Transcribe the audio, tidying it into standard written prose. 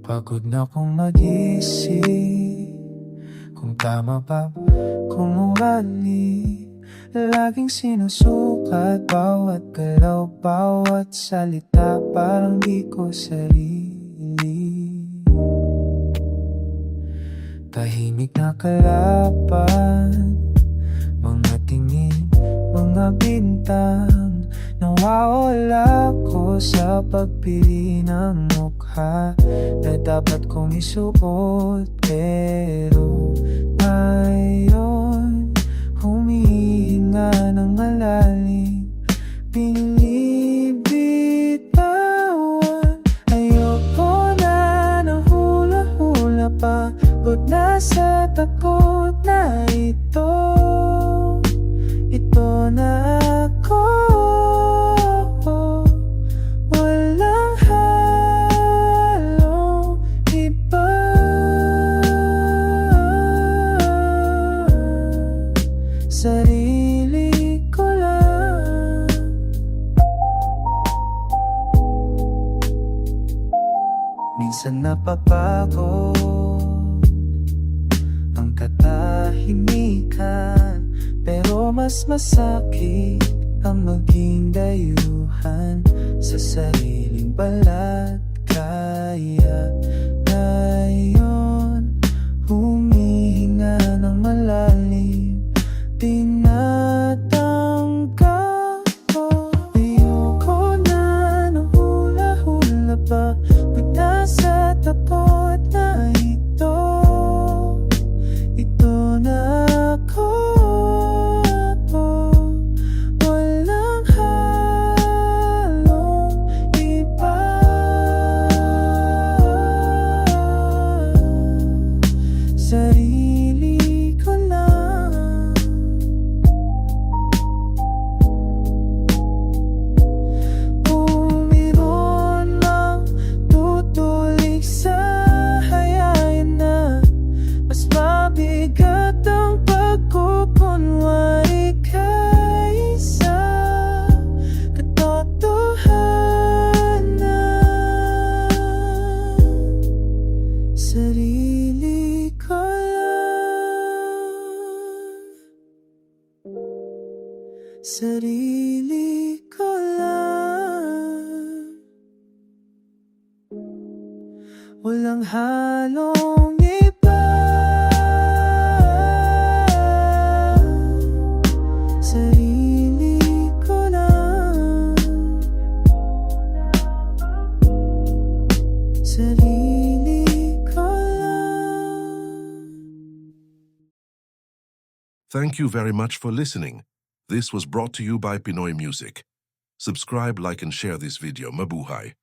Pagod na kong mag-isip kung tama ba kung ugali. Laging sinusukat bawat galaw, bawat salita, parang di ko sarili. Tahimik na kalaban, mga tingin, mga bintang. Nawawala ko sa pagpili ng mukha na dapat kong isuot. Pero ngayon, humihinga ng malalim, binibitawan. Ayoko na ng hula-hula pa, pagod na sa takot na ito. Ito na ako, walang halong iba. Sarili ko lang. Minsan napapagod ang katahimikan, pero mas masakit ang maging dayuhan sa sariling balat. Kaya ngayon, humihinga ng malalim, tinatangka ko. Ayoko na ng hula-hula pa, pagda sa takot na ito. Ito na ako, walang halong iba. Sarili ko lang. Umiron mang tutulik sa hayain na mas mabigat ang pagkukunwari kaysa katotohanan. Sarili ko lang. Sarili ko lang. Walang halong iba. Sarili ko lang. Sarili ko lang. Thank you very much for listening. This was brought to you by Pinoy Music. Subscribe, like, and share this video. Mabuhay.